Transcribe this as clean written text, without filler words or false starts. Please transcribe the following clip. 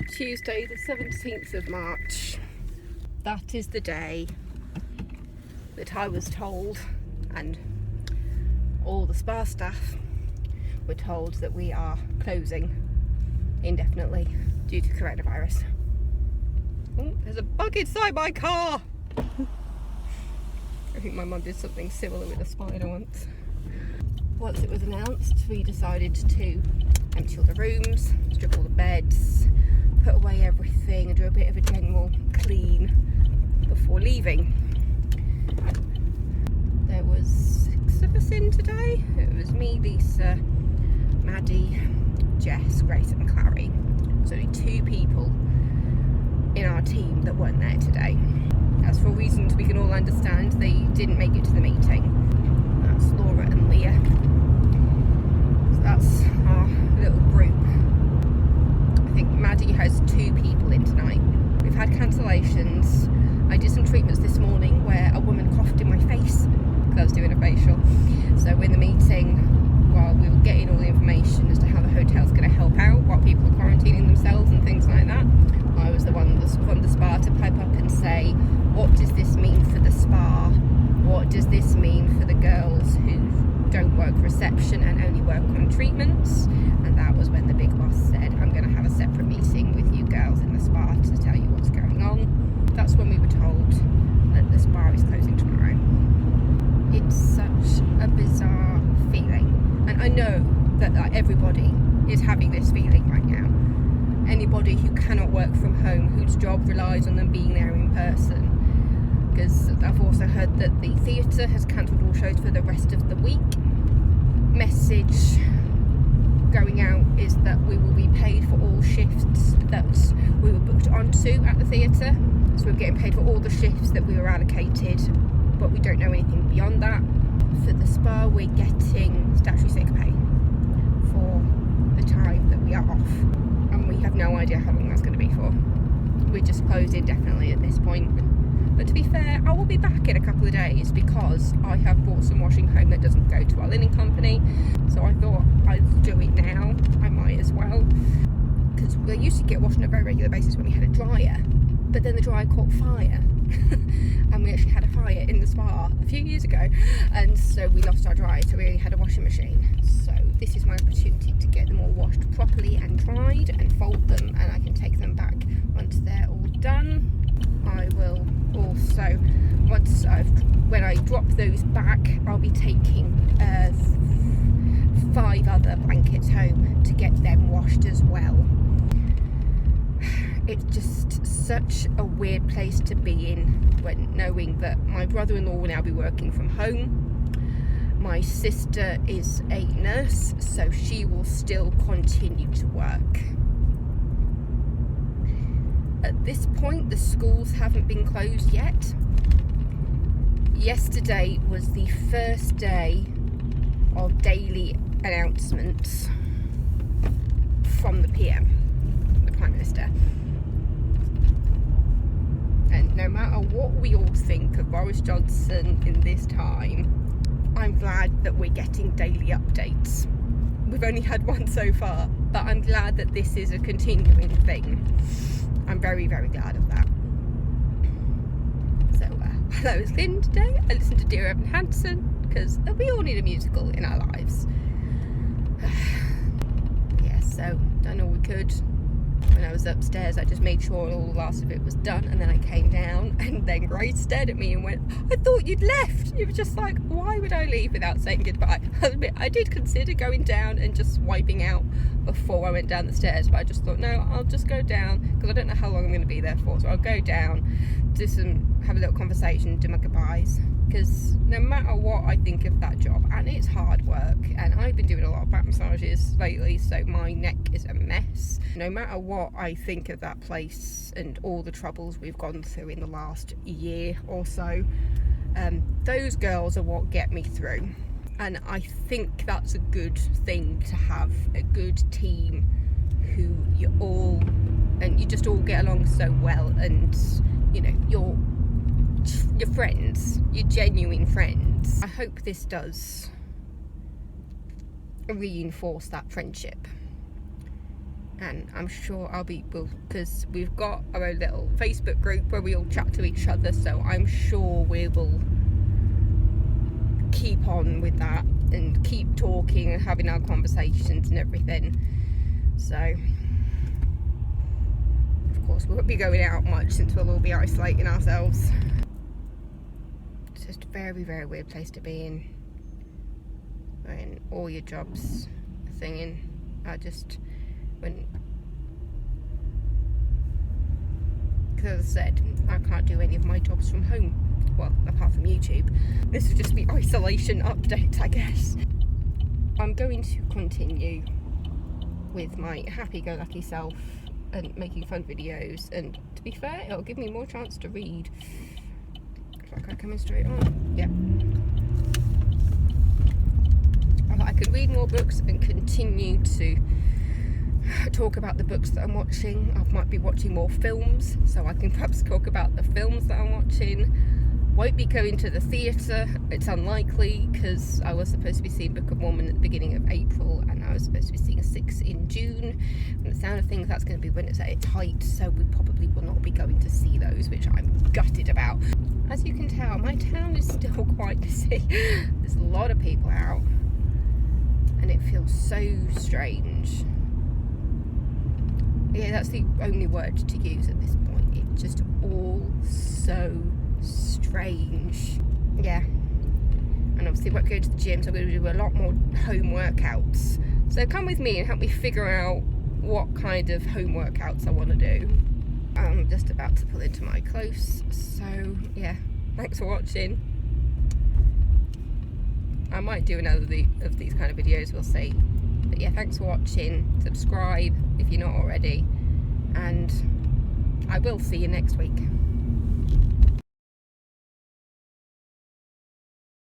Tuesday the 17th of March. That is the day that I was told, and all the spa staff were told, that we are closing indefinitely due to coronavirus. Oh, there's a bug inside my car! I think my mum did something similar with a spider once. Once it was announced, we decided to empty all the rooms, strip all the beds, put away everything and do a bit of a general clean before leaving. There was 6 of us in today. It was me, Lisa, Maddie, Jess, Grace and Clary. There's only 2 people in our team that weren't there today. As for reasons we can all understand, they didn't make it to the meeting. That's Laura and Leah. So that's our little group. I think Maddie has 2 people in tonight. We've had cancellations. I did some treatments this morning where a woman coughed in my face because I was doing a facial. So in the meeting, while we were getting all the information as to how the hotel's going to help out while people are quarantining themselves and things like that, I was the one from the spa to pipe up and say, what does this mean for the spa? What does this mean for the girls who don't work reception and only work on treatments? And that was when the big boss said, I'm going to have a separate meeting with you girls in the spa to tell you what's going on. That's when we were told that the spa is closing tomorrow. It's such a bizarre feeling. And I know that everybody is having this feeling right now. Anybody who cannot work from home, whose job relies on them being there in person. Because I've also heard that the theatre has cancelled all shows for the rest of the week. Message going out is that we will be paid for all shifts that we were booked onto at the theatre. So we're getting paid for all the shifts that we were allocated, but we don't know anything beyond that. For the spa, we're getting statutory sick pay for the time that we are off. And we have no idea how long that's going to be for. We're just closed indefinitely at this point. But to be fair, I will be back in a couple of days because I have brought some washing home that doesn't go to our linen company. So I thought I'd do it now. I might as well. Because we used to get washed on a very regular basis when we had a dryer. But then the dryer caught fire. And we actually had a fire in the spa a few years ago. And so we lost our dryer, so we only had a washing machine. So this is my opportunity to get them all washed properly and dried and fold them, and I can take them back once they're all done. I will also, when I drop those back, I'll be taking 5 other blankets home to get them washed as well. It's just such a weird place to be in when knowing that my brother-in-law will now be working from home. My sister is a nurse, so she will still continue to work. At this point, the schools haven't been closed yet. Yesterday was the first day of daily announcements from the PM, the Prime Minister. And no matter what we all think of Boris Johnson in this time, I'm glad that we're getting daily updates. We've only had one so far, but I'm glad that this is a continuing thing. I'm very, very glad of that. So, while I was cleaning today, I listened to Dear Evan Hansen, because we all need a musical in our lives. Yeah, so, done all we could. When I was upstairs, I just made sure all the last of it was done, and then I came down, and then Grace stared at me and went, I thought you'd left. It was just like, why would I leave without saying goodbye? I did consider going down and just wiping out before I went down the stairs, but I just thought, no, I'll just go down, because I don't know how long I'm going to be there for, so I'll go down, have a little conversation, do my goodbyes, because no matter what I think of that job, and it's hard work, and I've been doing a lot of back massages lately, so my neck is a mess. No matter what I think of that place and all the troubles we've gone through in the last year or so, those girls are what get me through. And I think that's a good thing to have, a good team who you just all get along so well, and you know, you're friends, you're genuine friends. I hope this does reinforce that friendship and I'm sure because we've got our own little Facebook group where we all chat to each other, so I'm sure we will keep on with that and keep talking and having our conversations and everything. So of course we won't be going out much since we'll all be isolating ourselves. It's just a very, very weird place to be in when all your jobs are thinging. Because as I said, I can't do any of my jobs from home, well, apart from YouTube. This will just be isolation update, I guess. I'm going to continue with my happy-go-lucky self and making fun videos, and to be fair, it'll give me more chance to read. Looks like I'm coming straight on. Yeah. I could read more books and continue to talk about the books that I'm watching. I might be watching more films, so I can perhaps talk about the films that I'm watching. Won't be going to the theatre, it's unlikely, because I was supposed to be seeing Book of Mormon at the beginning of April, and I was supposed to be seeing 6 in June. And the sound of things, that's going to be when it's at its height, so we probably will not be going to see those, which I'm gutted about. As you can tell, my town is still quite busy. There's a lot of people out, and it feels so strange. Yeah, that's the only word to use at this point. It's just all so strange. Yeah. And obviously I won't go to the gym, so I'm going to do a lot more home workouts. So come with me and help me figure out what kind of home workouts I want to do. I'm just about to pull into my close. So yeah, thanks for watching. I might do another of these kind of videos, we'll see. But yeah, thanks for watching. Subscribe if you're not already. And I will see you next week.